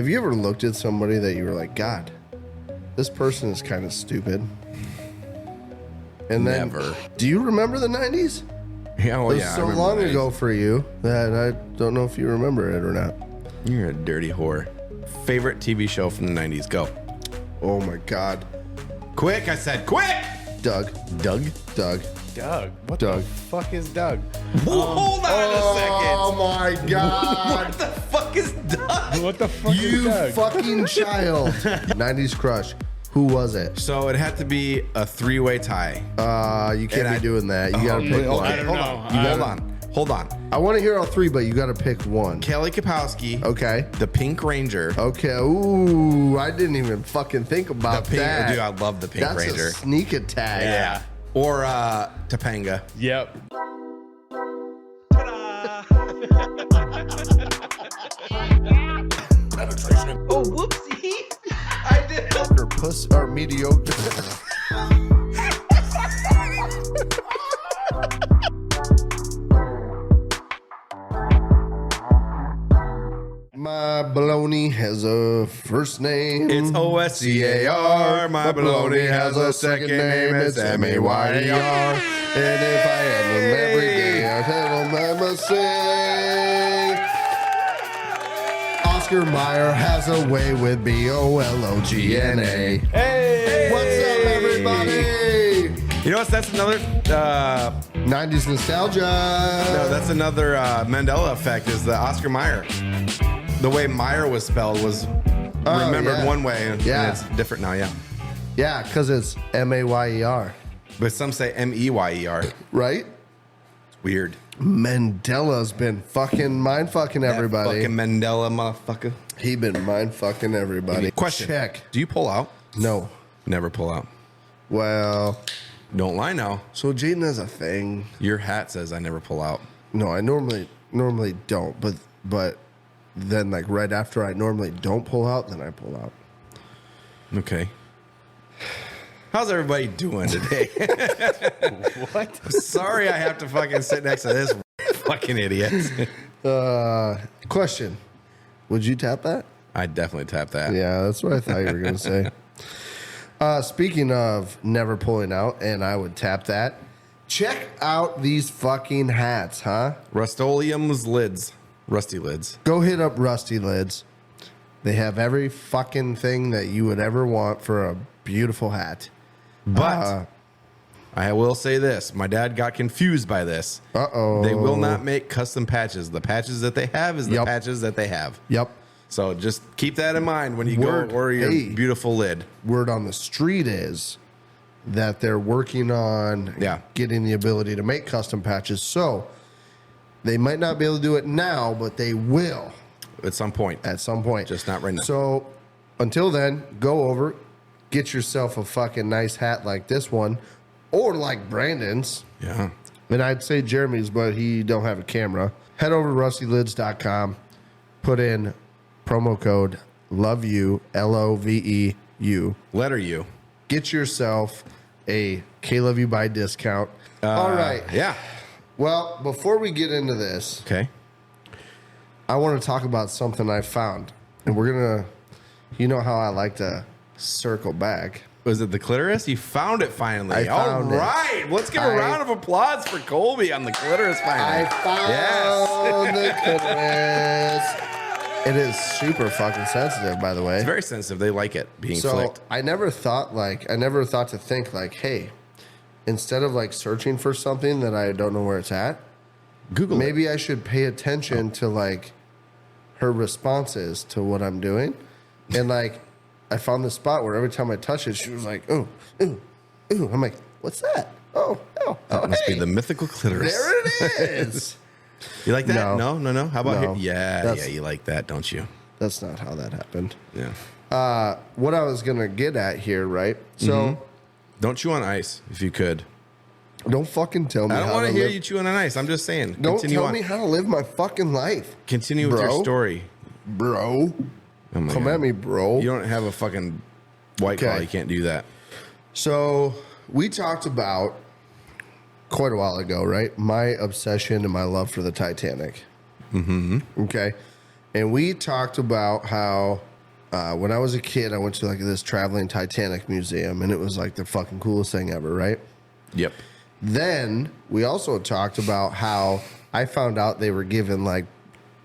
Have you ever looked at somebody that you were like, God, this person is kind of stupid? And then, Never. Do you remember the 90s? Yeah, well, It was yeah. so long ago for you that I don't know if you remember it or not. You're a dirty whore. Favorite TV show from the 90s? Go. Oh my God. Quick, I said quick! Doug. Doug? Doug. Doug. What Doug. the fuck is Doug? Hold on Oh my a God. second. What the fuck is Doug? What the fuck is You Doug? fucking child. 90s crush. Who was it? So it had to be a three-way tie. You can't be doing that. You gotta pick one. I don't know. Hold on. I want to hear all three, but you gotta pick one. Kelly Kapowski. Okay. The Pink Ranger. Okay. Ooh, I didn't even fucking think about The Pink, that. dude, I love the Pink That's Ranger. a sneak attack. Yeah. Or Topanga. Yep. Oh, whoopsie. I did. Or puss or mediocre. My baloney has a first name. It's OSCAR. My baloney has a second name. It's MAYER. And if I had them every day, I'd have them I must say. Oscar Mayer has a way with BOLOGNA. Hey! What's up, everybody? You know what? That's another. 90s nostalgia. No, that's another Mandela effect. Is the Oscar Mayer. The way Meyer was spelled was remembered yeah. one way, and Yeah. it's different now. Yeah, Yeah, because it's MAYER, but some say MEYER. right? It's weird. Mandela's been fucking mind fucking everybody. That fucking Mandela motherfucker. He been mind fucking everybody. Question. Check. Do you pull out? No. Never pull out. Well, Don't lie now. so Jaden has a thing. Your hat says I never pull out. No, I normally don't, but then like right after I normally don't pull out, then I pull out. Okay. How's everybody doing today? What? Sorry I have to fucking sit next to this fucking idiot. Question. Would you tap that? I'd definitely tap that. Yeah, that's what I thought you were going to say. Speaking of never pulling out, and I would tap that, check out these fucking hats, huh? Rust-Oleum's lids. Rusty lids. Go hit up Rusty Lids. They have every fucking thing that you would ever want for a beautiful hat. But I will say this. My dad got confused by this. Uh-oh. They will not make custom patches. The patches that they have is the Yep. patches that they have. Yep. So just keep that in mind when you Word. go order your Hey. beautiful lid. Word on the street is that they're working on getting the ability to make custom patches. So they might not be able to do it now, but they will At some point. at some point. Just not right now. So until then, go over, get yourself a fucking nice hat like this one, or like Brandon's. Yeah. And I'd say Jeremy's, but he don't have a camera. Head over to rustylids.com, put in promo code LOVEYOU, LOVEU. Letter U. Get yourself a KLYB buy discount. All right. Yeah. Well, before we get into this, Okay. I want to talk about something I found. And we're going to, you know how I like to circle back. Was it the clitoris? You found it finally. I found All it. right. Let's give a round of applause for Colby on the clitoris finally. I found the clitoris. It is super fucking sensitive, by the way. It's very sensitive. They like it being So flicked. I never thought to think like, hey, instead of like searching for something that I don't know where it's at, Google maybe I should pay attention to like her responses to what I'm doing. And like, I found this spot where every time I touch it, she was like, ooh, ooh, ooh. I'm like, what's that? Oh, That must hey, be the mythical clitoris. there it is. You like that? No. No. How about No. here? Yeah, That's- you like that, don't you? That's not how that happened. Yeah. What I was going to get at here, right? So Don't chew on ice if you could. don't fucking tell me I don't how want to to hear live. you chewing on ice. I'm just saying. Don't Continue tell on. me how to live my fucking life. Continue with your Bro. story. Bro. Oh my Come God. at me, bro. You don't have a fucking white claw. Okay. You can't do that. So we talked about quite a while ago, right? My obsession and my love for the Titanic. Mm-hmm. Okay. And we talked about how when I was a kid, I went to like this traveling Titanic museum, and it was like the fucking coolest thing ever, right? Yep. Then we also talked about how I found out they were giving like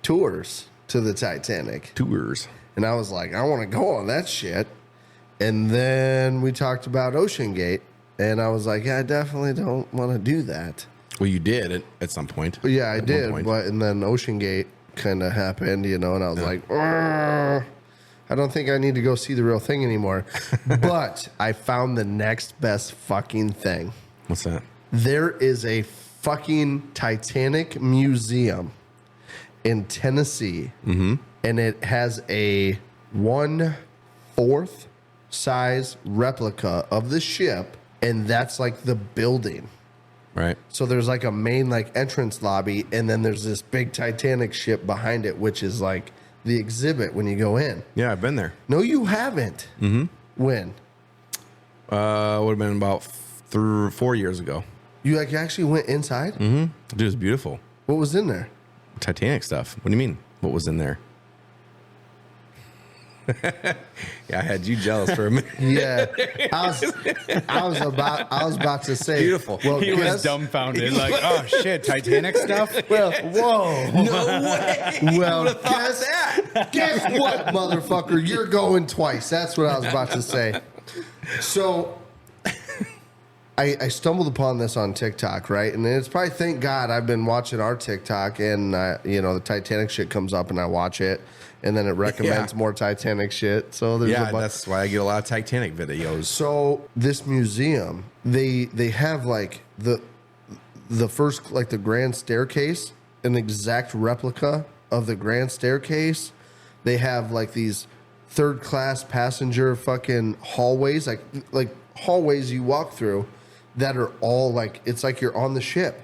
tours to the Titanic. Tours. And I was like, I want to go on that shit. And then we talked about Ocean Gate. And I was like, yeah, I definitely don't want to do that. Well, you did at some point. But yeah, I At did. one point. But and then Ocean Gate kind of happened, you know, and I was like, "Ugh, I don't think I need to go see the real thing anymore. But I found the next best fucking thing. What's that? There is a fucking Titanic museum in Tennessee, and it has a 1/4 size replica of the ship, and that's like the building. Right. So there's like a main like entrance lobby, and then there's this big Titanic ship behind it, which is like the exhibit when you go in. Yeah, I've been there. No, you haven't. Mm-hmm. When? Would have been about 4 years ago. You like actually went inside? Dude, it was beautiful. What was in there? Titanic stuff. What do you mean? What was in there? Yeah, I had you jealous for a minute. Yeah, I was about to say Beautiful. Well, He was guess- dumbfounded, like, oh shit, Titanic stuff. Well, whoa. No way. Well, Who would've thought that? Guess what, motherfucker? You're going twice. That's what I was about to say. So, I stumbled upon this on TikTok, right? And it's probably, thank God, I've been watching our TikTok, and you know, the Titanic shit comes up, and I watch it, and then it recommends more Titanic shit. So there's Yeah, a bunch. that's why I get a lot of Titanic videos. So this museum, they have like the first, like the grand staircase, an exact replica of the grand staircase. They have like these third class passenger fucking hallways, like hallways you walk through that are all like, it's like you're on the ship.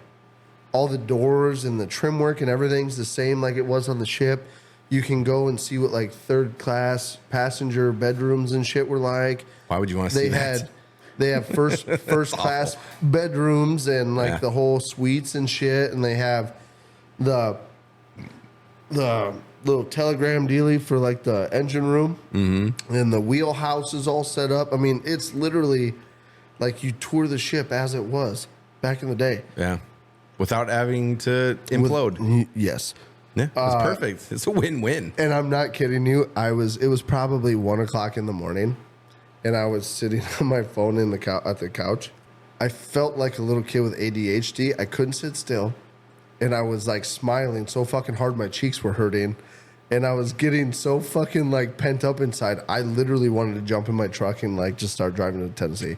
All the doors and the trim work and everything's the same like it was on the ship. You can go and see what like third class passenger bedrooms and shit were like. Why would you want to see that? They have first class bedrooms and like Yeah. the whole suites and shit, and they have the little telegram dealie for like the engine room, and the wheelhouse is all set up. I mean, it's literally like you tour the ship as it was back in the day. Yeah. Without having to implode. Yes. Yeah, it's perfect. It's a win-win. And I'm not kidding you. It was probably 1:00 in the morning, and I was sitting on my phone at the couch. I felt like a little kid with ADHD. I couldn't sit still, and I was like smiling so fucking hard my cheeks were hurting, and I was getting so fucking like pent up inside. I literally wanted to jump in my truck and like just start driving to Tennessee.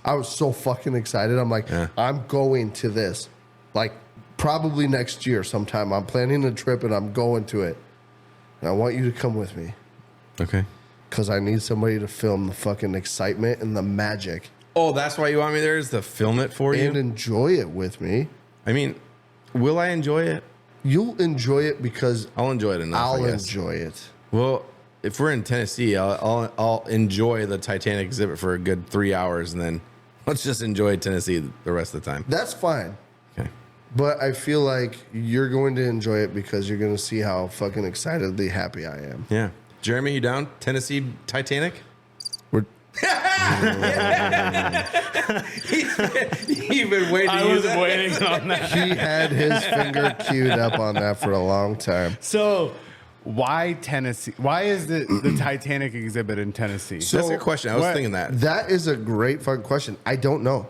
I was so fucking excited. I'm like, I'm going to this, like. Probably next year sometime. I'm planning a trip and I'm going to it. And I want you to come with me. Okay. Because I need somebody to film the fucking excitement and the magic. Oh, that's why you want me there, is to film it for you? And enjoy it with me. I mean, will I enjoy it? You'll enjoy it because I'll enjoy it enough, I'll I guess. enjoy it. Well, if we're in Tennessee, I'll enjoy the Titanic exhibit for a good 3 hours, and then let's just enjoy Tennessee the rest of the time. That's fine. Okay. But I feel like you're going to enjoy it because you're going to see how fucking excitedly happy I am. Yeah. Jeremy, you down? Tennessee Titanic? We're You've been waiting. I was waiting on that. He had his finger queued up on that for a long time. So, why Tennessee? Why is the Titanic exhibit in Tennessee? That's a good question. I was what- thinking that. That is a great fucking question. I don't know.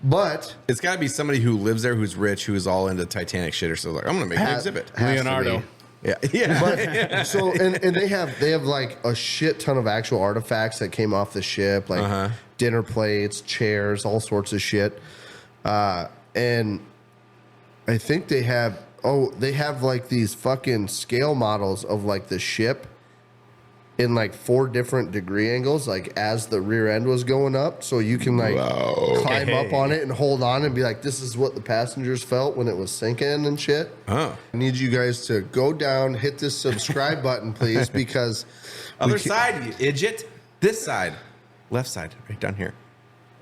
But It's got to be somebody who lives there, who's rich, who's all into Titanic shit, or so like, I'm going to make an exhibit. has to Leonardo. be. Yeah. Yeah. But so and they have like a shit ton of actual artifacts that came off the ship, like dinner plates, chairs, all sorts of shit. And I think they have like these fucking scale models of like the ship in like 4 different degree angles, like as the rear end was going up, so you can like climb up on it and hold on and be like, this is what the passengers felt when it was sinking and shit. Oh. I need you guys to go down, hit this subscribe button, please, because Other side, you idiot. This side. Left side, right down here.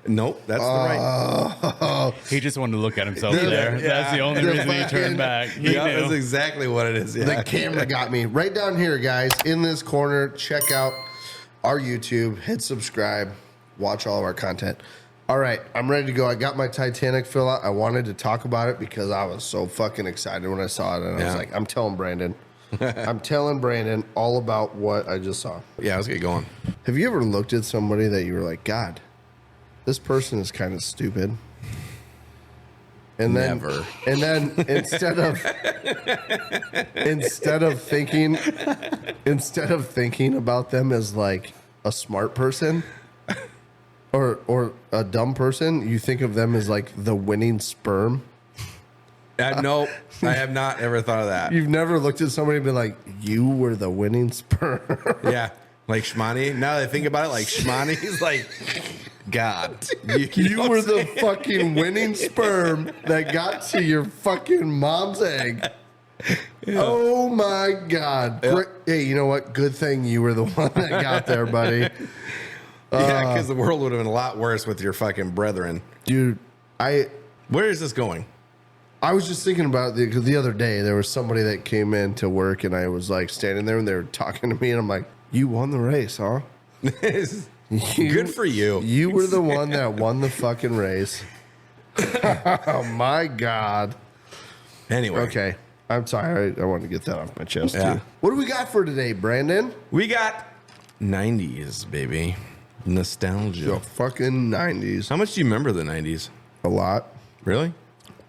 Nope, that's the right. He just wanted to look at himself there. Yeah. That's the only reason he turned back. He Yeah, knew. that's exactly what it is. Yeah. The camera got me. Right down here, guys, in this corner, check out our YouTube, hit subscribe, watch all of our content. All right, I'm ready to go. I got my Titanic fill out. I wanted to talk about it because I was so fucking excited when I saw it. And I was like, I'm telling Brandon. I'm telling Brandon all about what I just saw. Yeah, let's get going. Have you ever looked at somebody that you were like, God, this person is kind of stupid? And then, Never. And then instead of thinking about them as like a smart person or a dumb person, you think of them as like the winning sperm. No, I have not ever thought of that. You've never looked at somebody and been like, you were the winning sperm. Yeah, like Shmani. Now that I think about it, like Shmani's like, God, You were the fucking winning sperm that got to your fucking mom's egg. Oh my God. Yeah. Hey, you know what? Good thing you were the one that got there, buddy. Yeah, because the world would have been a lot worse with your fucking brethren. Dude, Where is this going? I was just thinking about it because the other day there was somebody that came in to work and I was like standing there and they were talking to me and I'm like, you won the race, huh? Good for you. You were the one that won the fucking race. Oh my God. Anyway, Okay. I'm sorry. I wanted to get that off my chest Yeah. too. What do we got for today, Brandon? we got 90s, baby. Nostalgia. The fucking 90s. How much do you remember the 90s? A lot. Really?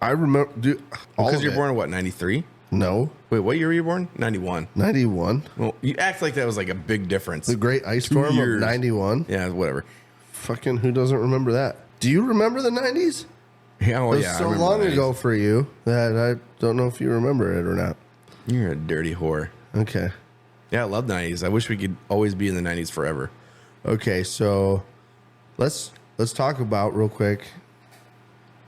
I remember, dude. All Because of you're it. born in what, 93? No. Wait, what year were you born? 91. 91. Well, you act like that was like a big difference. The Great Ice 2 Storm of years. 91. Yeah, whatever. Fucking who doesn't remember that? Do you remember the 90s? Yeah, oh, It was yeah. I so remember long the 90s. ago for you that I don't know if you remember it or not. You're a dirty whore. Okay. Yeah, I love the 90s. I wish we could always be in the 90s forever. Okay, so let's talk about real quick.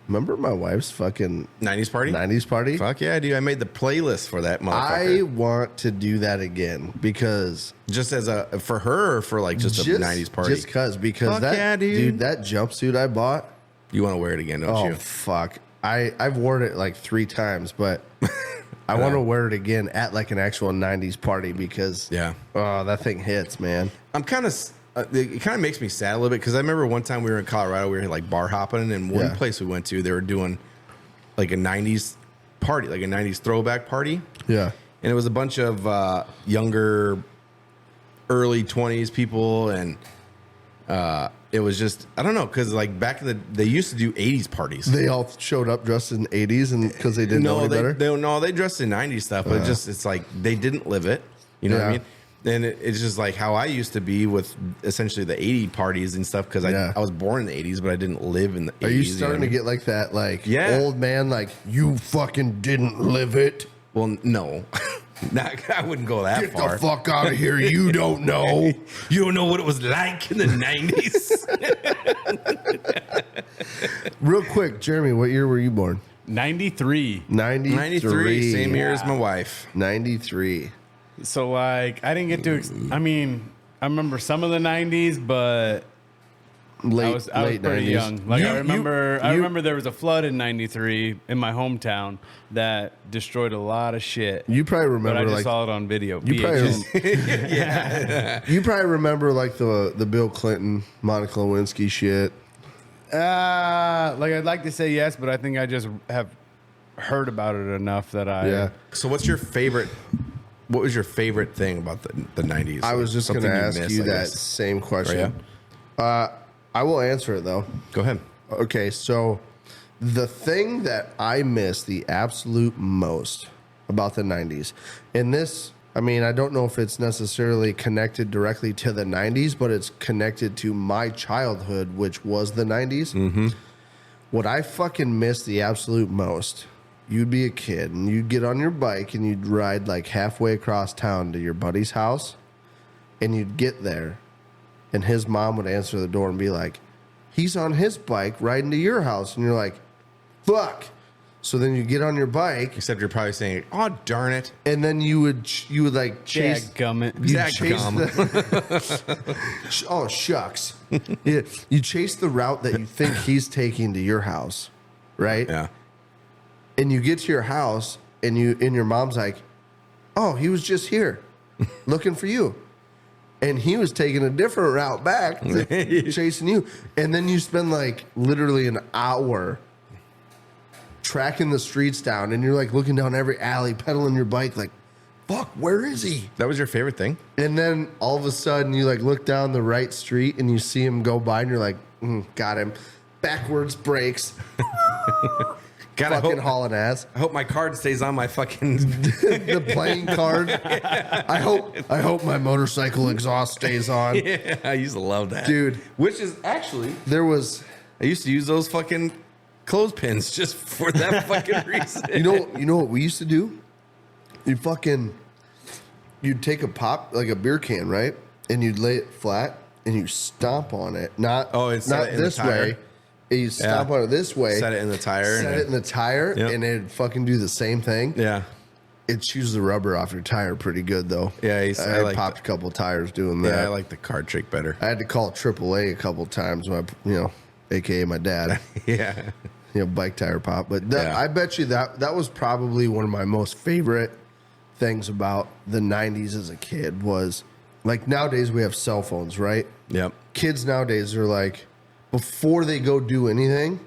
Remember my wife's fucking 90s party? 90s party? Fuck yeah, dude. I made the playlist for that I motherfucker. want to do that again because Just as a, for her or for like just a 90s party? Just because Fuck that yeah, dude. that jumpsuit I bought. You want to wear it again, don't Oh you? fuck! I've worn it like 3 times, but I want to wear it again at like an actual 90s party because Yeah. oh, that thing hits, man. I'm kind of, it kind of makes me sad a little bit because I remember one time we were in Colorado, we were like bar hopping, and one Yeah. place we went to, they were doing like a 90s party, like a 90s throwback party. Yeah. And it was a bunch of younger, early 20s people, and it was just, I don't know, because like back in they used to do 80s parties. They all showed up dressed in 80s and because they didn't know any better. They dressed in 90s stuff, but it's like they didn't live it. You know what I Yeah. mean? And it's just like how I used to be with essentially the 80 parties and stuff because Yeah. I was born in the 80s, but I didn't live in the 80s. Are you know starting what I to mean? get like that, like Yeah. old man, like you fucking didn't live it? Well, no. I wouldn't go that Get far. the fuck out of here! You don't know. You don't know what it was like in the 90s. Real quick, Jeremy, what year were you born? 93. 93. 93, same year as my wife. 93. So like I didn't get to. I mean, I remember some of the 90s, but Late, I was late pretty 90s. young. Like You- I remember you- there was a flood in '93 in my hometown that destroyed a lot of shit. You probably But I remember just like saw it on video. you VHS. probably you probably remember like the Bill Clinton, Monica Lewinsky shit. Like I'd like to say yes, but I think I just have heard about it enough that I. Yeah, So what was your favorite thing about the 90s? I was just going to Something ask missed, you I that guess. same question. Oh, I will answer it though. Go ahead. Okay, so the thing that I miss the absolute most about the 90s, and this, I mean, I don't know if it's necessarily connected directly to the 90s, but it's connected to my childhood, which was the 90s. Mm-hmm. What I fucking miss the absolute most, you'd be a kid and you'd get on your bike and you'd ride like halfway across town to your buddy's house, and you'd get there and his mom would answer the door and be like, he's on his bike riding to your house. And you're like, fuck. So then you get on your bike, Except you're probably saying, "Oh darn it!" and then you would like chase. Dadgummit. You Dadgum. chase the, oh shucks! Yeah, you chase the route that you think he's taking to your house, right? Yeah. And you get to your house, and your mom's like, "Oh, he was just here, looking for you," and he was taking a different route back, chasing you, and then you spend like literally an hour tracking the streets down, and you're like looking down every alley, pedaling your bike, like, fuck, where is he? That was your favorite thing? And then all of a sudden you like look down the right street and you see him go by and you're like, got him. Backwards brakes. Fucking hauling ass. I hope my card stays on my fucking The playing card. I hope my motorcycle exhaust stays on. Yeah, I used to love that. Dude. Which is actually, There was, I used to use those fucking clothespins just for that fucking reason. you know what we used to do? You'd take a pop, like a beer can, right? And you'd lay it flat and you stomp on it. Not set it in the this tire. way. You stomp on it this way. Set it in the tire. Set it in the tire, Yep. and it'd fucking do the same thing. Yeah. It chews the rubber off your tire pretty good, though. Yeah, I like popped a couple tires doing that. Yeah, I like the card trick better. I had to call AAA a couple times, AKA my dad. Yeah. Bike tire pop. But Yeah. I bet you that was probably one of my most favorite things about the 90s as a kid was, like, nowadays we have cell phones, right? Yep. Kids nowadays are like, before they go do anything,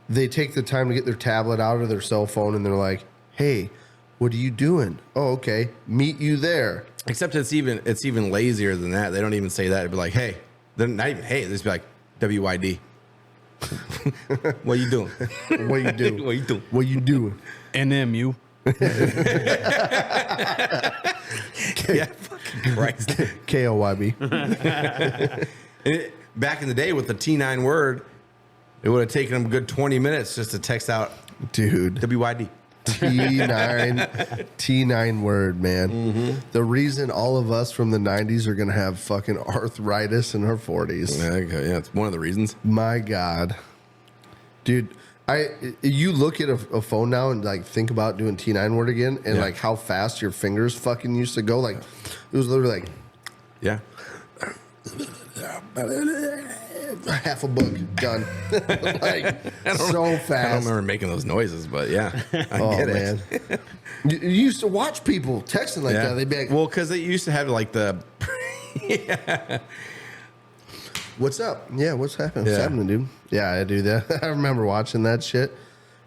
they take the time to get their tablet out of their cell phone and they're like, hey, what are you doing? Oh, okay. Meet you there. Except it's even lazier than that. They don't even say that. It'd be like, hey. They're not even hey. They just be like, WYD. What you doing? What you do? What you doing? What you doing? NMU. Yeah, fucking Christ. KLYB. Back in the day with the T9 word, it would have taken them a good 20 minutes just to text out Dude. WYD. T9 word, man. Mm-hmm. The reason all of us from the 90s are going to have fucking arthritis in our 40s. Yeah, it's one of the reasons. My God. Dude, you look at a phone now and like think about doing T9 word again and like how fast your fingers fucking used to go. Like it was literally like, yeah. half a book done. Like so fast. I don't remember making those noises, but yeah, I get it. Man. You used to watch people texting like that. They'd be like, well, because they used to have like the what's up? Yeah, what's happening? What's Yeah. happening, dude? Yeah, I do that. I remember watching that shit.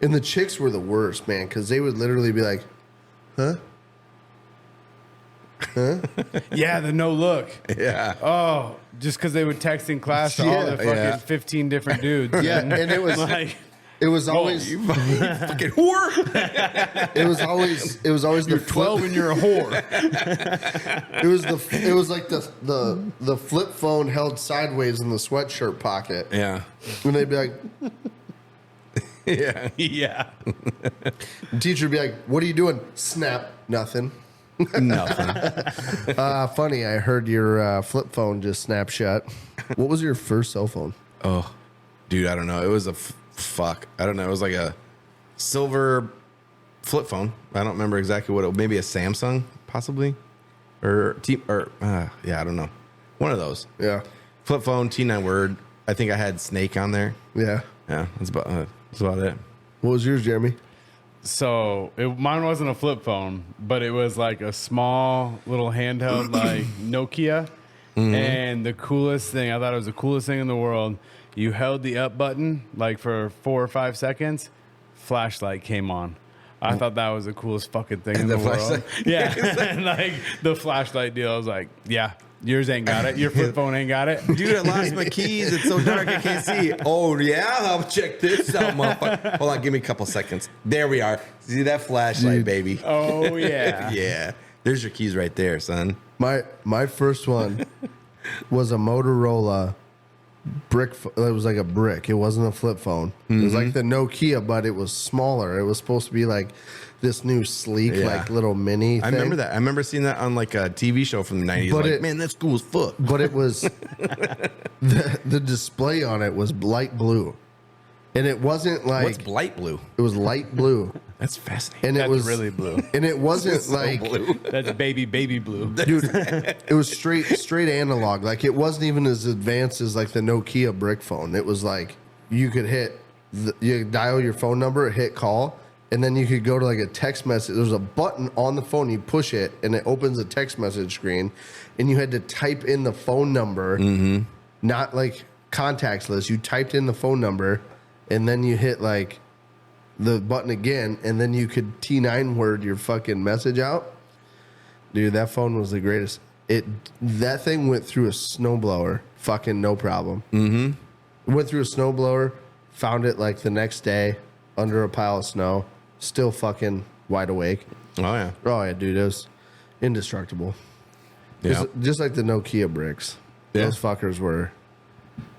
And the chicks were the worst, man, because they would literally be like, huh? Yeah, the no look. yeah. Oh, just because they would text in class to all the fucking Yeah. 15 different dudes. Yeah, and it was like, it was always You fucking whore. it was always you're the 12 and you're a whore. it was like the flip phone held sideways in the sweatshirt pocket. Yeah. And they'd be like, Yeah. Yeah. the teacher would be like, what are you doing? Snap, nothing. Nothing. Funny, I heard your flip phone just snap shut. What was your first cell phone? Oh, dude, I don't know. It was a fuck. I don't know. It was like a silver flip phone. I don't remember exactly what it was. Maybe a Samsung, possibly. Yeah, I don't know. One of those. Yeah. Flip phone, T9 word. I think I had Snake on there. Yeah. Yeah, that's about it. What was yours, Jeremy? So mine wasn't a flip phone, but it was like a small little handheld like Nokia. Mm-hmm. And the coolest thing, I thought it was the coolest thing in the world. You held the up button like for 4 or 5 seconds, flashlight came on. I thought that was the coolest fucking thing in the world. Yeah, and like the flashlight deal, I was like, yeah, yours ain't got it. Your flip phone ain't got it. Dude, I lost my keys. It's so dark I can't see. Oh, yeah? I'll check this out, motherfucker. Hold on, give me a couple seconds. There we are. See that flashlight, baby? Oh yeah. Yeah. There's your keys right there, son. My first one was a Motorola brick. It was like a brick. It wasn't a flip phone. It was like the Nokia, but it was smaller. It was supposed to be like this new sleek, like little mini thing. I remember that. I remember seeing that on like a TV show from the 90s. But Like, man, that's cool as fuck. But it was the display on it was light blue. And it wasn't like What's light blue? it was light blue. That's fascinating. And That's it was really blue. And it wasn't So like blue. That's baby blue. dude, it was straight analog. Like it wasn't even as advanced as like the Nokia brick phone. It was like you could you dial your phone number, hit call, and then you could go to like a text message. There's a button on the phone, you push it, and it opens a text message screen, and you had to type in the phone number, not like contacts list. You typed in the phone number, and then you hit like the button again, and then you could T9 word your fucking message out. Dude, that phone was the greatest. That thing went through a snowblower, fucking no problem. Mm-hmm. Went through a snowblower, found it like the next day under a pile of snow, still fucking wide awake. Oh yeah. Oh yeah, dude, it was indestructible. Yeah. Just like the Nokia bricks. Yeah. Those fuckers were,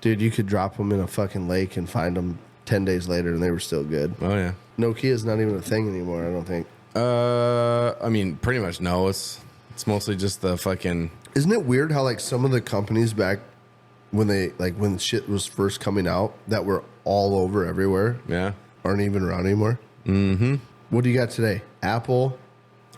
dude, you could drop them in a fucking lake and find them 10 days later and they were still good. Oh yeah. Nokia's not even a thing anymore, I don't think. I mean, pretty much no. It's mostly just the fucking. Isn't it weird how like some of the companies back when shit was first coming out that were all over everywhere Yeah. aren't even around anymore? Mm-hmm. What do you got today? Apple,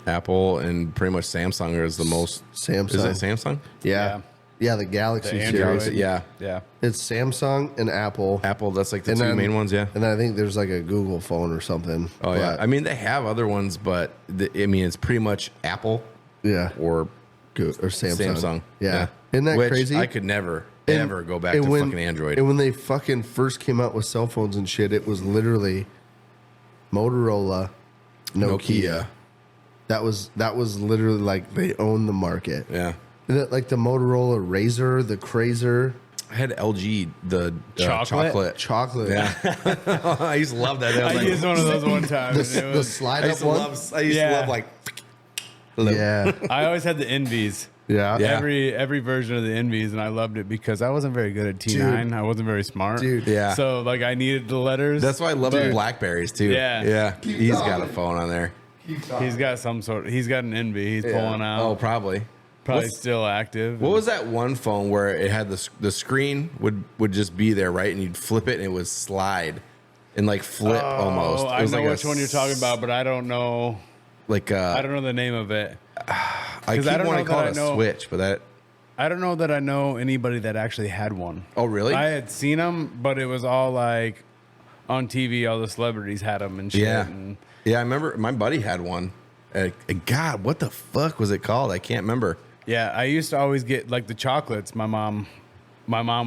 And pretty much Samsung is the most. Samsung. Is it Samsung? Yeah. Yeah, the Galaxy The series. Android. Yeah. Yeah. It's Samsung and Apple. Apple. That's like the And two then- main ones. Yeah. And then I think there's like a Google phone or something. Oh yeah. But, I mean, they have other ones, but it's pretty much Apple yeah. or Or Samsung. Samsung. Yeah. Isn't that Which crazy? I could never And- ever go back and to when- fucking Android. And when they fucking first came out with cell phones and shit, it was literally Motorola, Nokia. That was literally like they owned the market. Yeah. Like the Motorola Razr, the Crazer, I had LG, the Chocolate? chocolate. Yeah. I used to love that. I used one of those one time. and it The was- slide I up used to one. love Yeah. like. Yeah. I always had the Envies. Yeah. Yeah. Every version of the Envies, and I loved it because I wasn't very good at T9. Dude. I wasn't very smart. Dude. Yeah. So like I needed the letters. That's why I love the Blackberries too. Yeah. Yeah. He's got a phone on there. He's got he's got an Envy. He's pulling out. Oh, probably. Probably what's- still active. What was that one phone where it had the screen would just be there, right? And you'd flip it and it would slide and like flip almost. It I was know like which one you're talking about, but I don't know. Like I don't know the name of it. I keep I don't wanting know to call that it I a know- Switch, but that. I don't know that I know anybody that actually had one. Oh, really? I had seen them, but it was all like on TV. All the celebrities had them and shit. Yeah. And Yeah, I remember my buddy had one. God, what the fuck was it called? I can't remember. yeah, I used to always get like the chocolates. My mom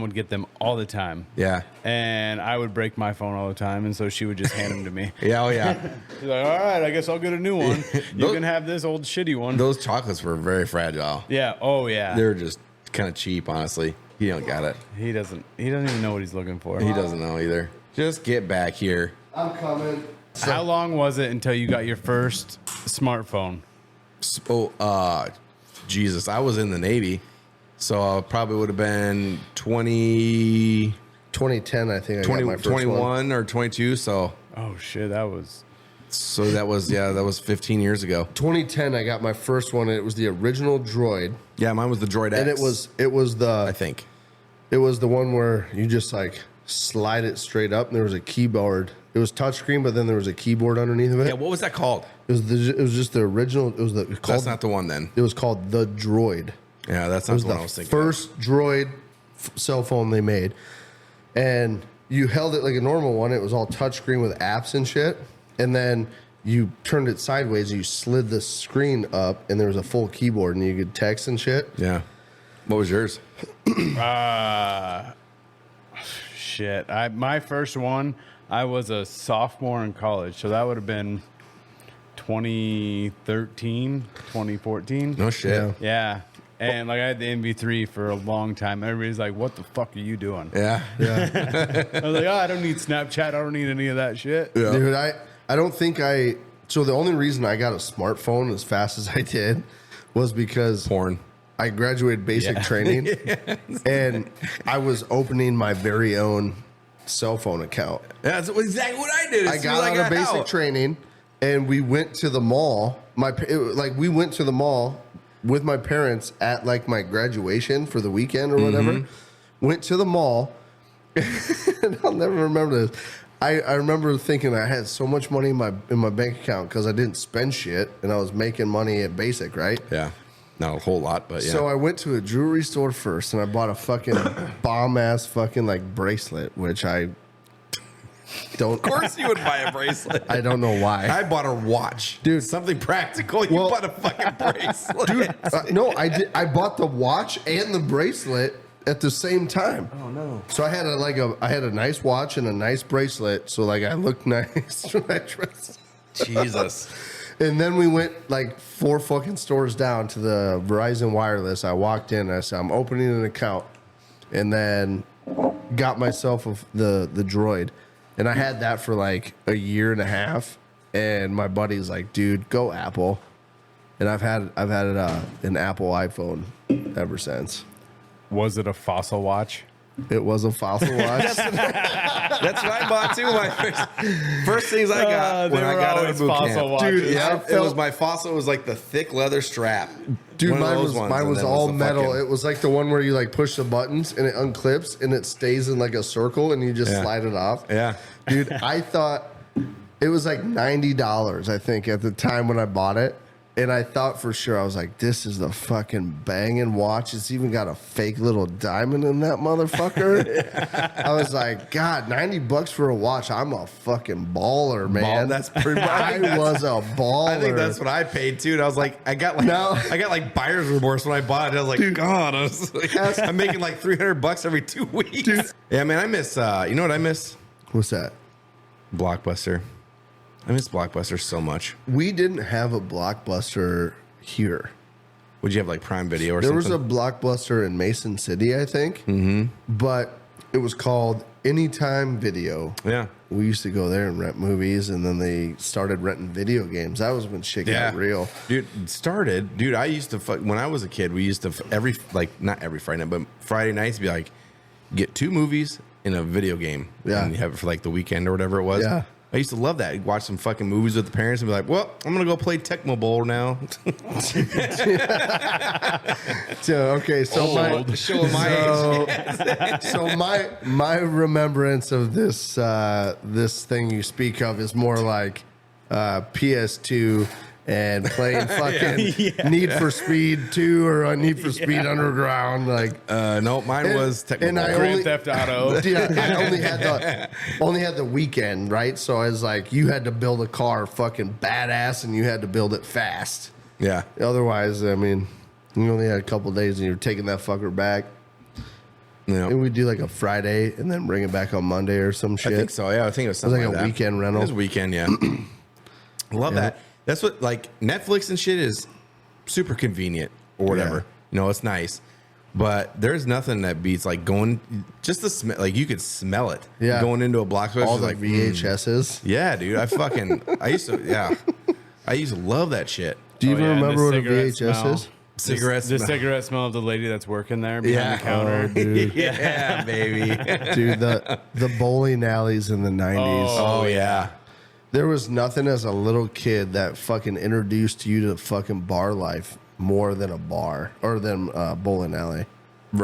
would get them all the time. Yeah. And I would break my phone all the time, and so she would just hand them to me. Yeah, oh yeah. She's like, "All right, I guess I'll get a new one. You Those- can have this old shitty one." Those chocolates were very fragile. Yeah. Oh yeah. They were just kind of cheap, honestly. He don't got it. He doesn't even know what he's looking for. He doesn't know either. Just get back here. I'm coming. How long was it until you got your first smartphone? Jesus, I was in the Navy, so I probably would have been 20, 2010, I think I got my first 21 one. or 22. So Oh shit, that was that was 15 years ago. 2010, I got my first one. And it was the original Droid, Yeah, mine was the Droid X. and it was I think. the one where you just like slide it straight up, and there was a keyboard. It was touchscreen, but then there was a keyboard underneath of it. Yeah, what was that called? It was just the original. It was That's called. not the one then. It was called the Droid. Yeah, that's It not was the one the I was thinking. first Droid cell phone they made, and you held it like a normal one. It was all touchscreen with apps and shit, and then you turned it sideways. You slid the screen up, and there was a full keyboard, and you could text and shit. Yeah. What was yours? shit. My first one, I was a sophomore in college, so that would have been 2013, 2014. No shit. Yeah. Yeah. And like I had the MV3 for a long time. Everybody's like, "What the fuck are you doing?" Yeah. I was like, "Oh, I don't need Snapchat. I don't need any of that shit." Yeah. Dude, I don't think I. So the only reason I got a smartphone as fast as I did was because Porn. I graduated basic Yeah. training, and I was opening my very own cell phone account. That's exactly what I did. I got out of basic training, and we went to the mall. We went to the mall with my parents at like my graduation for the weekend or whatever. Went to the mall, and I'll never remember this. I remember thinking I had so much money in my bank account because I didn't spend shit and I was making money at Basic, right? Yeah. Not a whole lot, but yeah. So I went to a jewelry store first and I bought a fucking bomb-ass fucking like bracelet, which I don't... Of course you would buy a bracelet. I don't know why. I bought a watch. Dude. Something practical. You bought a fucking bracelet. Dude, no, I did. I bought the watch and the bracelet at the same time. Oh, no. So I had I had a nice watch and a nice bracelet, so like I looked nice when I dressed. Jesus. And then we went like 4 fucking stores down to the Verizon Wireless. I walked in and I said, I'm opening an account. And then got myself the Droid. And I had that for like a year and a half. And my buddy's like, dude, go Apple. And I've had an Apple iPhone ever since. Was it a Fossil watch? It was a Fossil watch. That's what I bought too. My first things I got when I got out of boot camp. Dude, yeah, it was my Fossil. It was like the thick leather strap. Dude, mine was all metal. It was like the one where you like push the buttons and it unclips and it stays in like a circle and you just slide it off. Yeah. Dude, I thought it was like $90, I think, at the time when I bought it. And I thought for sure, I was like, this is the fucking banging watch. It's even got a fake little diamond in that motherfucker. I was like, God, $90 for a watch. I'm a fucking baller, man. That's pretty much. I was a baller. I think that's what I paid too. And I was like, I got like buyer's remorse when I bought it. I was like, God, I'm making like $300 every 2 weeks. Dude. Yeah, man, I miss. You know what I miss? What's that? Blockbuster. I miss Blockbuster so much. We didn't have a Blockbuster here. Would you have like Prime Video or there something? There was a Blockbuster in Mason City, I think. Mm-hmm. But it was called Anytime Video. Yeah. We used to go there and rent movies, and then they started renting video games. That was when shit got real. Dude, I used to, when I was a kid, we used to, not every Friday night, but Friday nights, be like, get 2 movies in a video game. Yeah. And you have it for like the weekend or whatever it was. Yeah. I used to love that. You'd watch some fucking movies with the parents and be like, well, I'm going to go play Tecmo Bowl now. My remembrance of this thing you speak of is more like PS2 and playing fucking Need for Speed 2 or Need for Speed Underground. Like, no, mine was Tecmo Bowl. Grand Theft Auto. Yeah, I only had the weekend, right? So I was like, you had to build a car fucking badass, and you had to build it fast. Yeah. Otherwise, I mean, you only had a couple days, and you're taking that fucker back. Yeah. And we'd do like a Friday, and then bring it back on Monday or some shit. I think so. Yeah, I think it was something like a weekend rental. It was a weekend. Yeah. Love that. That's what, like, Netflix and shit is super convenient or whatever. Yeah. You know, it's nice. But there's nothing that beats, like, going, just the smell, like, you could smell it. Yeah. Going into a Blockbuster. All the like, VHSs. Yeah, dude. I used to love that shit. Do you even remember what a VHS smell. is? The cigarette smell of the lady that's working there behind the counter. Oh, dude. Yeah, baby. Dude, the bowling alleys in the 90s. Oh, yeah. There was nothing as a little kid that fucking introduced you to fucking bar life more than a bar or than a bowling alley.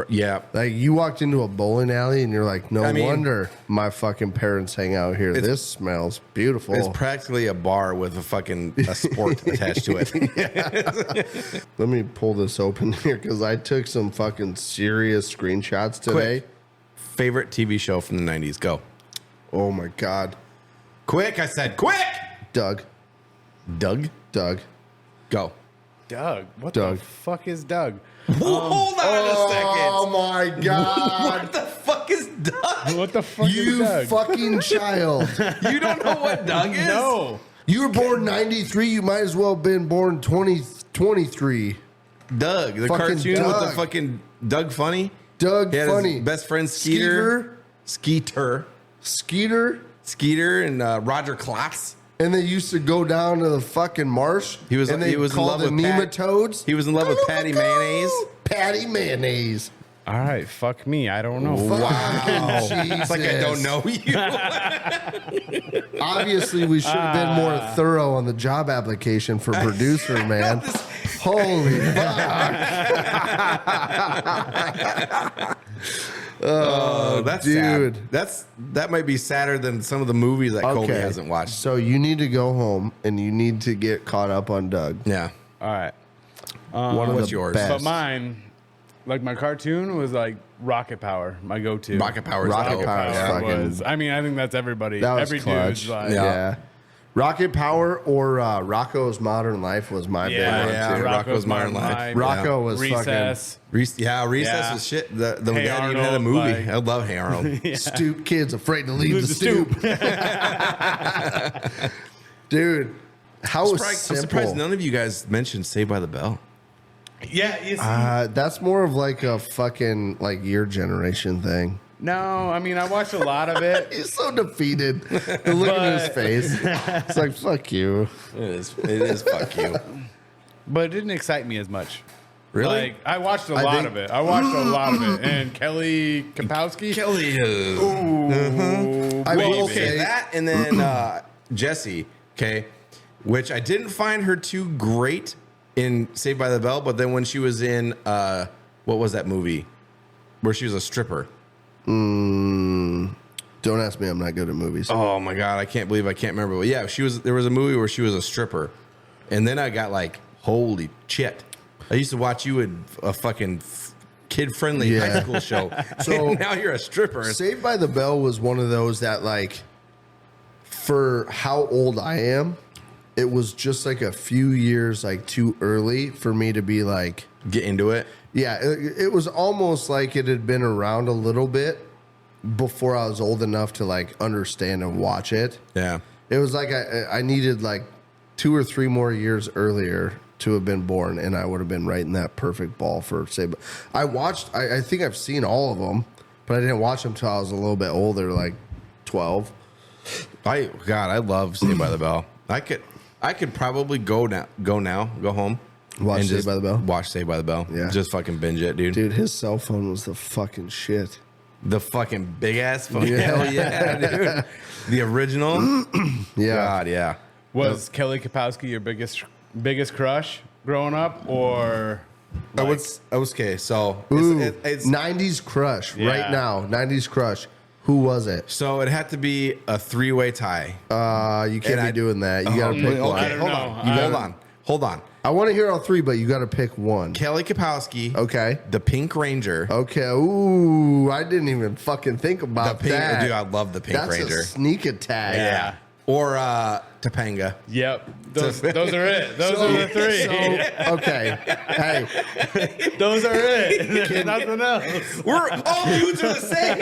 Yeah. Like, you walked into a bowling alley and you're like, no wonder my fucking parents hang out here. This smells beautiful. It's practically a bar with a sport attached to it. Let me pull this open here because I took some fucking serious screenshots today. Quick. Favorite TV show from the 90s? Go. Oh my God. Quick, I said quick! Doug. Doug? Go. Doug? What Doug. the fuck is Doug? Hold on a second. Oh my God. What the fuck is Doug? What the fuck is You Doug? fucking child. You don't know what Doug is? No. You were born 93. You might as well have been born 2023. Doug, the Fucking cartoon Doug. with the fucking Doug Funny. Doug He had Funny. his best friend Skeeter, and Roger Klotz. And they used to go down to the fucking marsh. He was and they in love called the with nematodes. He was in love with Patty Mayonnaise. Patty Mayonnaise. All right, fuck me. I don't know. Wow. It's like I don't know you. Obviously, we should have been more thorough on the job application for producer, man. Holy fuck. That's dude. sad. That might be sadder than some of the movies that Colby hasn't watched. So you need to go home and you need to get caught up on Doug. Yeah. All right. One of what's the yours? best. But mine, like my cartoon was like Rocket Power, my go-to. Rocket Power. Rocket Power is fucking- was. I mean, I think that's everybody. That was Every clutch. dude's like, Yeah. Rocket Power or Rocco's Modern Life was my big one yeah. too. Rocco's Modern Life. Rocco was Recess. Recess Yeah. was shit. The Hey dad even had a Arnold, movie. like- I love Hey Arnold. fucking stoop kids afraid to leave the stoop. Dude, how I'm simple. surprised none of you guys mentioned Saved by the Bell. Yeah. You see, That's more of like a fucking like your generation thing. no, I mean, I watched a lot of it. He's so defeated. The look at his face. It's like, fuck you. It is fuck you. But it didn't excite me as much. Really? Like, I watched a I lot think- of it. I watched a lot of it. And Kelly Kapowski. Kelly is. I Well, will okay, say, that and then Jessie, okay, which I didn't find her too great in Saved by the Bell, but then when she was in what was that movie where she was a stripper? don't ask me. I'm not good at movies. Oh my god, I can't believe I can't remember. But yeah, there was a movie where she was a stripper, and then I got like, holy shit! I used to watch you in a fucking kid-friendly Yeah. high school show. So- And now you're a stripper. Saved by the Bell was one of those that, like, for how old I am, it was just like a few years like too early for me to be like, Get into it. yeah. It was almost like it had been around a little bit before I was old enough to like understand and watch it. Yeah. It was like I needed like 2 or 3 more years earlier to have been born, and I would have been right in that perfect ball for Saved. I watched. I think I've seen all of them, but I didn't watch them till I was a little bit older, like 12. I love Saved by the Bell. I could probably go home. Watch and Saved just by the Bell? Watch Saved by the Bell. Yeah. Just fucking binge it, dude. Dude, his cell phone was the fucking shit. The fucking big ass phone. Yeah. Hell yeah, dude. The original. Yeah. God, yeah. Was Kelly Kapowski your biggest crush growing up, or I was okay. So Ooh, it's 90s crush Yeah. right now. 90s crush. Who was it? so it had to be a 3-way tie. You can't And be doing that. You got to pick one. I don't know. Hold on. I want to hear all 3, but you got to pick one. Kelly Kapowski. Okay. The Pink Ranger. Okay. Ooh, I didn't even fucking think The about Pink. that. Dude, I love the Pink That's Ranger. a sneak attack. Yeah. Or Topanga. Yep, those are it. Those are the 3. So, okay. Hey, Those are it. There's nothing else. We're all dudes are the same.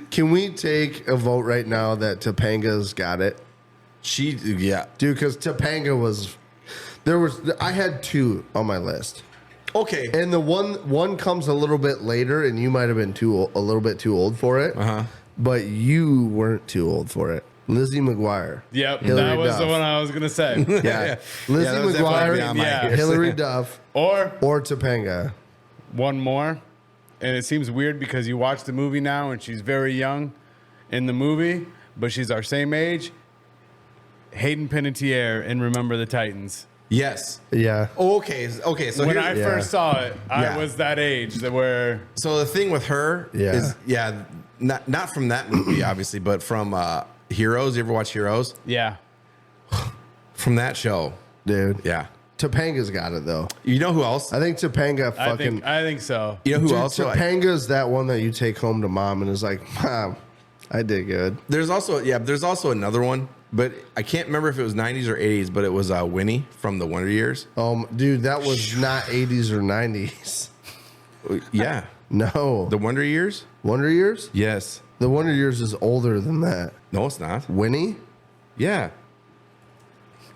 can we take a vote right now that Topanga's got it? Yeah. Dude, because Topanga I had 2 on my list. Okay. And the one comes a little bit later, and you might have been a little bit too old for it. But you weren't too old for it. Lizzie McGuire. Yep, Hillary that was Duff. the one I was gonna say. Yeah. Lizzie that was definitely McGuire, on my Yeah. ears. Hillary Duff, Or or Topanga. one more, and it seems weird because you watch the movie now and she's very young in the movie, but she's our same age. Hayden Panettiere in Remember the Titans. Yes. Yeah. Okay. So When here- I Yeah. first saw it, Yeah. I was that age that where So the thing with her is not from that movie obviously, but from Heroes. You ever watch Heroes? yeah. From that show. Dude. Yeah. Topanga's got it, though. You know who else? I think Topanga fucking. I think so. You know who Dude, else? Topanga's that one that you take home to mom and is like, Mom, I did good. There's also another one, but I can't remember if it was 90s or 80s, but it was Winnie from the Wonder Years. Dude, that was not 80s or 90s. Yeah. No. The Wonder Years? Wonder Years? Yes. The Wonder Years is older than that. No, it's not. Winnie? Yeah.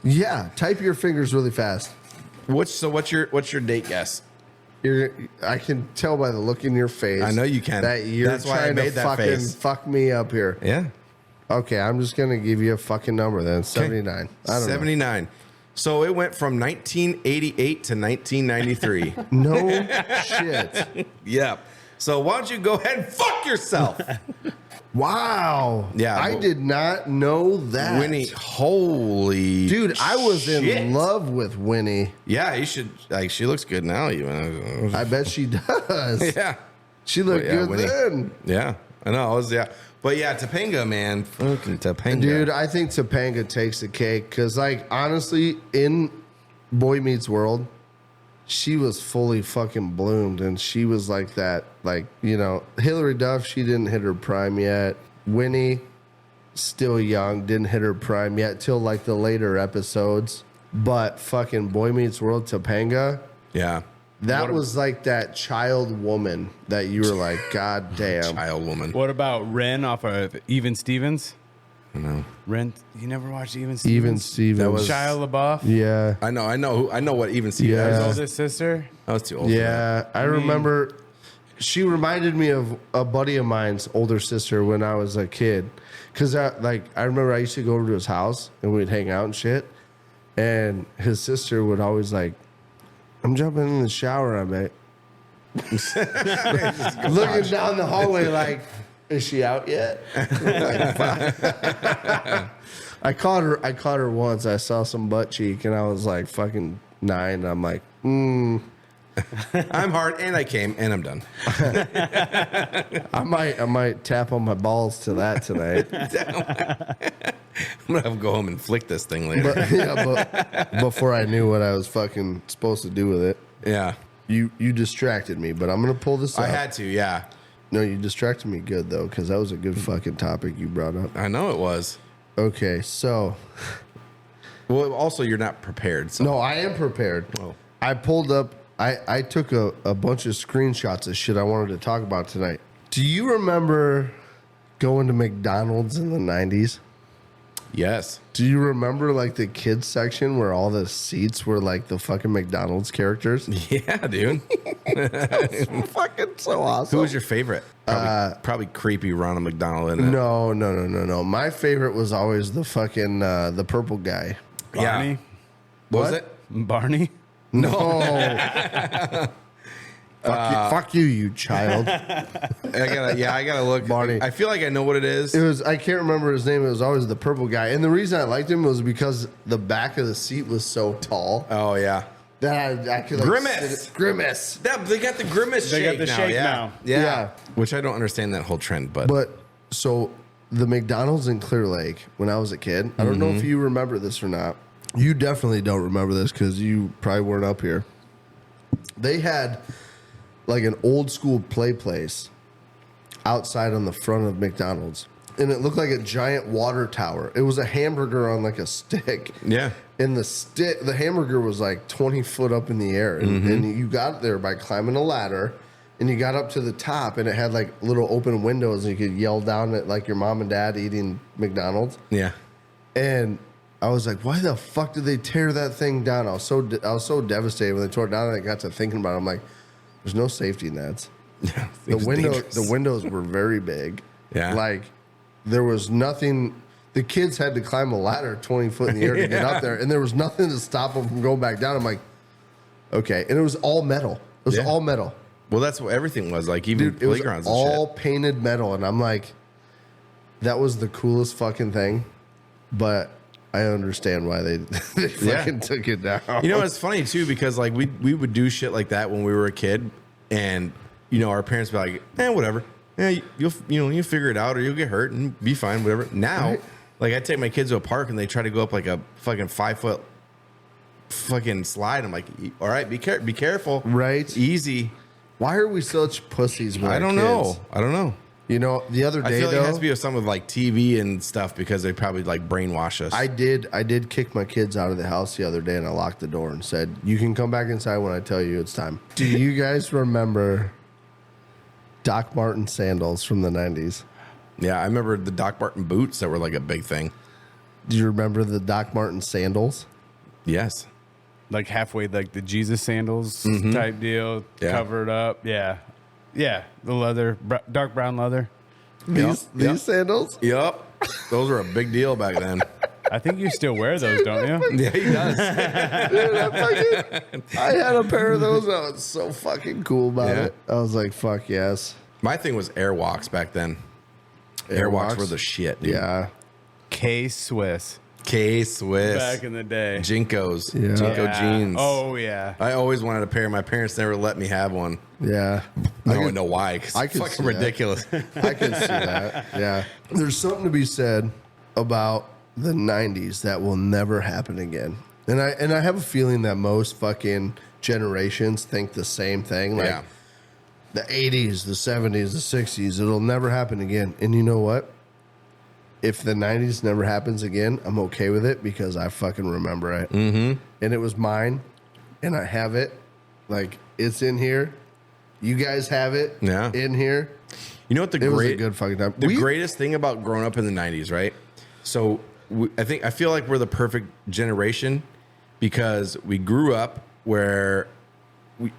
Yeah. Type your fingers really fast. What's your date guess? I can tell by the look in your face. I know you can. That you're That's why I trying made to that fucking face. fuck me up here. Yeah. Okay, I'm just gonna give you a fucking number then. 79. I don't 79. So it went from 1988 to 1993. know. No shit. Yeah. So why don't you go ahead and fuck yourself? Wow. Yeah, I well- did not know that. Winnie, holy Dude, I was shit. in love with Winnie. Yeah, you should. Like, she looks good now. Even. I bet she does. Yeah. She looked good Winnie. then. Yeah, I know. But yeah, Topanga, man. Fucking Topanga. Dude, I think Topanga takes the cake because, like, honestly, in Boy Meets World, she was fully fucking bloomed, and she was like that. Like, you know, Hilary Duff, she didn't hit her prime yet. Winnie, still young, didn't hit her prime yet till like the later episodes. But fucking Boy Meets World, Topanga, Yeah. that was like that child woman that you were like, God damn. Child woman. What about Ren off of Even Stevens? I know. Ren, you never watched Even Stevens? Even Stevens. That was- Shia LaBeouf? Yeah. I know what even Steve Yeah. His is. oldest sister? I was too old. For that. Yeah, I remember she reminded me of a buddy of mine's older sister when I was a kid. Because I remember I used to go over to his house and we'd hang out and shit. And his sister would always like, I'm jumping in the shower, I bet. Looking down the hallway like, is she out yet? I caught her once. I saw some butt cheek and I was like fucking 9. And I'm like, I'm hard and I came and I'm done. I might tap on my balls to that tonight. I'm gonna have to go home and flick this thing later. But before I knew what I was fucking supposed to do with it, Yeah. you distracted me. But I'm gonna pull this up. I had to, yeah. No, you distracted me good though, because that was a good fucking topic you brought up. I know it was. Okay, so Well, also you're not prepared. So. no, I am prepared. Oh. I pulled up. I took a bunch of screenshots of shit I wanted to talk about tonight. Do you remember going to McDonald's in the 90s? Yes. Do you remember like the kids section where all the seats were like the fucking McDonald's characters? Yeah, dude. Fucking so awesome. Who was your favorite? Probably creepy Ronald McDonald in it. No. My favorite was always the fucking the purple guy. Barney? What was What? it? Barney? No. Fuck you, you child. I gotta look. Barney. I feel like I know what it is. It was I can't remember his name. It was always the purple guy. And the reason I liked him was because the back of the seat was so tall Oh yeah. that I could like Grimace. Grimace. They got the grimace They got shake the now. shake yeah. now. Yeah. Which I don't understand that whole trend, but But so the McDonald's in Clear Lake when I was a kid, I don't know if you remember this or not. You definitely don't remember this because you probably weren't up here. They had like an old school play place outside on the front of McDonald's. And it looked like a giant water tower. It was a hamburger on like a stick. yeah. And the hamburger was like 20 foot up in the air. And you got there by climbing a ladder. And you got up to the top, and it had like little open windows, and you could yell down at like your mom and dad eating McDonald's. Yeah. And I was like, why the fuck did they tear that thing down? I was so devastated when they tore it down, and I got to thinking about it. I'm like, there's no safety nets. Yeah. The windows were very big. Yeah. Like there was nothing. The kids had to climb a ladder 20 foot in the air to get up there, and there was nothing to stop them from going back down. I'm like, okay. And it was all metal. It was Yeah. all metal. Well, that's what everything was like, even Dude, it was playgrounds all and painted metal, and I'm like, that was the coolest fucking thing. But I understand why they fucking took it down. shit. You know, it's funny too because like we would do shit like that when we were a kid, and you know our parents would be like, whatever, you'll figure it out or you'll get hurt and be fine, whatever. Now, Right. like I take my kids to a park and they try to go up like a fucking 5 foot fucking slide. I'm like, all right, be careful, Right. easy. Why are we such pussies? With I our don't kids? know. I don't know. You know, the other I day feel like though, it has to be with something with like TV and stuff because they probably like brainwash us. I did kick my kids out of the house the other day, and I locked the door and said, "You can come back inside when I tell you it's time." Do you guys remember Doc Marten sandals from the 90s? Yeah, I remember the Doc Marten boots that were like a big thing. Do you remember the Doc Marten sandals? Yes. Like halfway, like the Jesus sandals type deal, Yeah. covered up. Yeah. Yeah. The leather, dark brown leather. These sandals? Yep. Those were a big deal back then. I think you still wear those, don't you? Yeah, he does. Dude, I had a pair of those. I was so fucking cool about Yeah. it. I was like, fuck yes. My thing was Airwalks back then. Airwalks were the shit, dude. Yeah. K Swiss. K-Swiss. Back in the day. Jinkos. Yeah. Jinko jeans. Oh, yeah. I always wanted a pair. My parents never let me have one. Yeah. I don't know why. 'Cause I it's could fucking see that. ridiculous. I can see that. Yeah. There's something to be said about the 90s that will never happen again. And I have a feeling that most fucking generations think the same thing. Like Yeah. the 80s, the 70s, the 60s, it'll never happen again. And you know what? If the 90s never happens again, I'm okay with it because I fucking remember it. Mm-hmm. And it was mine, and I have it. Like, it's in here. You guys have it in here. You know what It was a good fucking time. The greatest thing about growing up in the 90s, right? So I feel like we're the perfect generation because we grew up where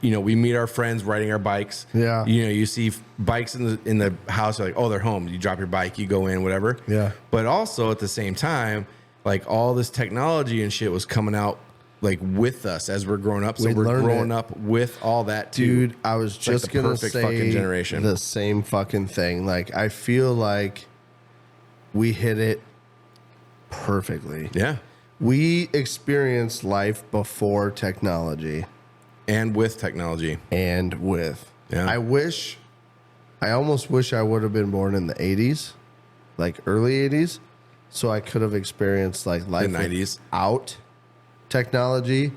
we meet our friends riding our bikes. Yeah. You see bikes in the house. You're like, oh, they're home. You drop your bike, you go in, whatever. Yeah. But also at the same time, like all this technology and shit was coming out like with us as we're growing up. So We we're learned growing it. up with all that too. Dude, I was It's like just the going to perfect say fucking generation. the same fucking thing. Like, I feel like we hit it perfectly. Yeah. We experienced life before technology. And with technology. And with. Yeah. I almost wish I would have been born in the 80s, like early 80s, so I could have experienced like life 90s. without technology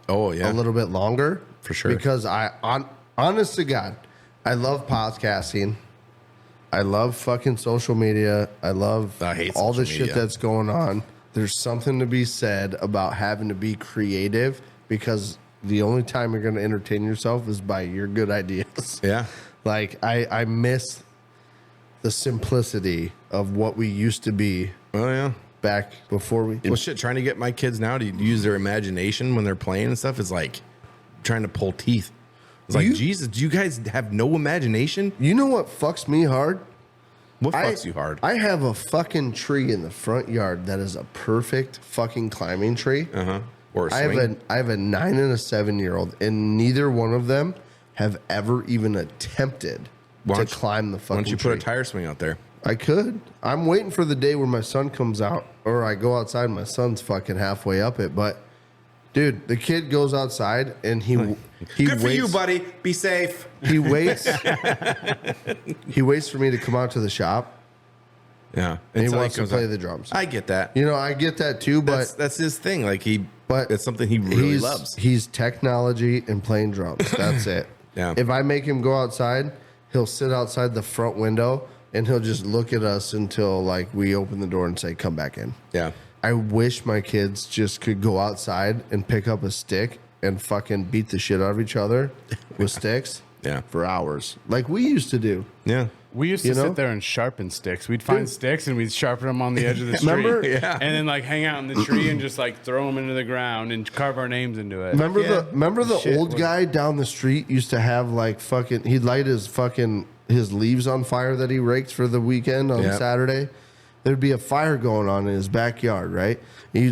Oh, yeah. a little bit longer. For sure. Because honest to God, I love podcasting. I love fucking social media. I hate all the social shit media. that's going on. There's something to be said about having to be creative because the only time you're going to entertain yourself is by your good ideas. Yeah. Like, I miss the simplicity of what we used to be Oh, yeah. back before we. Well, shit, trying to get my kids now to use their imagination when they're playing and stuff is like trying to pull teeth. It's like, Jesus, do you guys have no imagination? You know what fucks me hard? What fucks you hard? I have a fucking tree in the front yard that is a perfect fucking climbing tree. Uh-huh. Or a I swing. have a 9 and a 7-year-old, and neither one of them have ever even attempted to climb the fucking Why don't you tree. put a tire swing out there? I could. I'm waiting for the day where my son comes out, or I go outside and my son's fucking halfway up it. But, dude, the kid goes outside and he Good waits. for you, buddy. Be safe. He waits. He waits for me to come out to the shop, Yeah. and he Until wants to comes play out. the drums. I get that. You know, I get that too, but That's his thing. Like But it's something he really loves. He's technology and playing drums. That's it. Yeah. If I make him go outside, he'll sit outside the front window and he'll just look at us until like we open the door and say, "Come back in." Yeah. I wish my kids just could go outside and pick up a stick and fucking beat the shit out of each other with sticks. Yeah. For hours, like we used to do. Yeah. We used to You know? sit there and sharpen sticks. We'd find sticks and we'd sharpen them on the edge of the street. Remember? Yeah. And then like hang out in the tree and just like throw them into the ground and carve our names into it. Remember the Shit old was- guy down the street used to have like fucking he'd light his leaves on fire that he raked for the weekend on Yep. Saturday. There'd be a fire going on in his backyard, right? And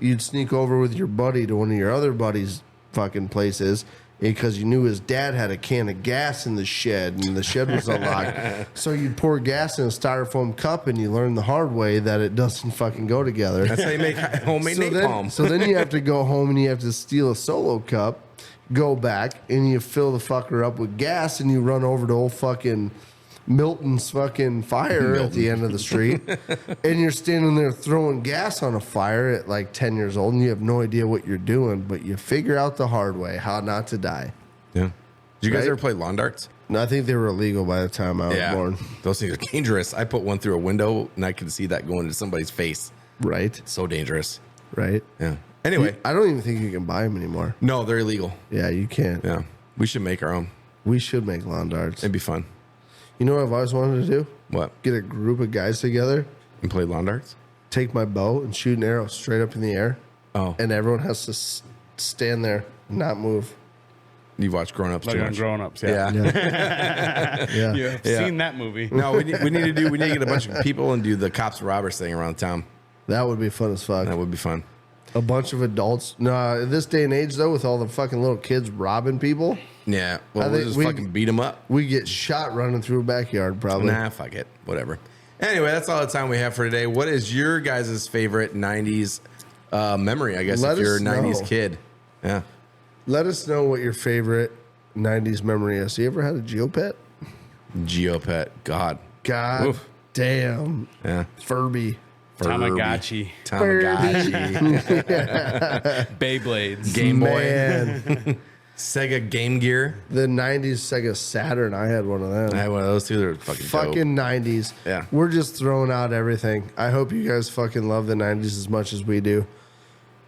you'd sneak over with your buddy to one of your other buddies' fucking places because you knew his dad had a can of gas in the shed and the shed was unlocked. So you'd pour gas in a styrofoam cup and you learn the hard way that it doesn't fucking go together. That's how you make homemade napalm. So then you have to go home and you have to steal a solo cup, go back, and you fill the fucker up with gas and you run over to old fucking Milton's fucking fire at the end of the street. And you're standing there throwing gas on a fire at like 10 years old and you have no idea what you're doing, but you figure out the hard way how not to die. Yeah. Did you guys Right? ever play lawn darts? And I think they were illegal by the time I was born. Those things are dangerous. I put one through a window and I could see that going into somebody's face. Right? So dangerous. Right? Yeah. Anyway, I don't even think you can buy them anymore. no, they're illegal. Yeah, you can't. Yeah. We should make our own. We should make lawn darts. It'd be fun. You know what I've always wanted to do? What? Get a group of guys together, And play lawn darts? take my bow and shoot an arrow straight up in the air, Oh. and everyone has to stand there and not move. You've watched Grown Ups Like too on much. Grown Ups, Yeah. Yeah. Yeah, I've Yeah. seen that movie. No, we need to get a bunch of people and do the cops robbers thing around town. That would be fun as fuck. That would be fun. A bunch of adults. No, in this day and age, though, with all the fucking little kids robbing people, Yeah. Well, I we'll think just we- fucking beat them up. we get shot running through a backyard, probably. Nah, fuck it. Whatever. Anyway, that's all the time we have for today. What is your guys' favorite 90s memory, I guess, Let if you're a us 90s know. kid? Yeah. Let us know what your favorite 90s memory is. You ever had a Geopet? Geopet. God. God damn. Yeah. Furby. Tamagotchi. Beyblades. Game Boy. Man. Sega Game Gear. The 90s Sega Saturn. I had one of them. I had one of those too. They're fucking dope. 90s. Yeah. We're just throwing out everything. I hope you guys fucking love the 90s as much as we do.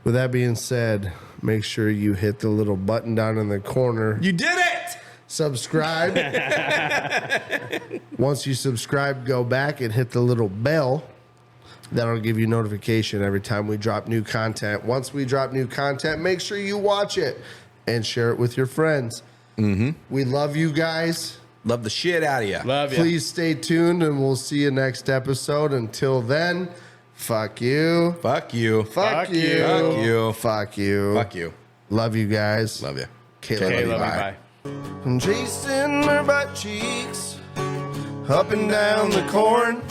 With that being said, make sure you hit the little button down in the corner. You did it! Subscribe. Once you subscribe, go back and hit the little bell. That'll give you notification every time we drop new content. Once we drop new content, make sure you watch it and share it with your friends. Mm-hmm. We love you guys. Love the shit out of you. Love you. Please stay tuned and we'll see you next episode. Until then, fuck you. Fuck you. Fuck Fuck you. you. Fuck you. Fuck you. Fuck you. Love you guys. Love you. Okay, love you. Bye. Bye. And chasing her butt cheeks up and down the corn.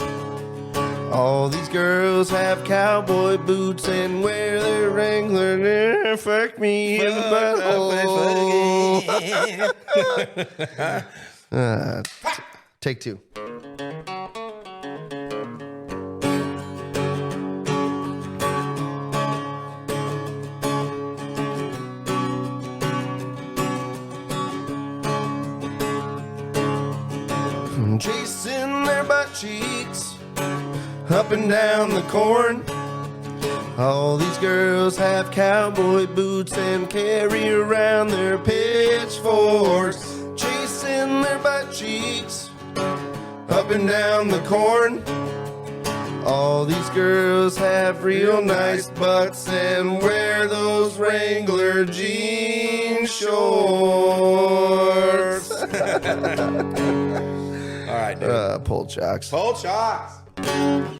All these girls have cowboy boots and wear their Wrangler. Fuck me in the butthole. Take two. Chasing their butt cheeks up and down the corn. All these girls have cowboy boots and carry around their pitchforks. Chasing their butt cheeks up and down the corn. All these girls have real nice butts and wear those Wrangler jean shorts. All right, dude. Pull jocks. Pull shots.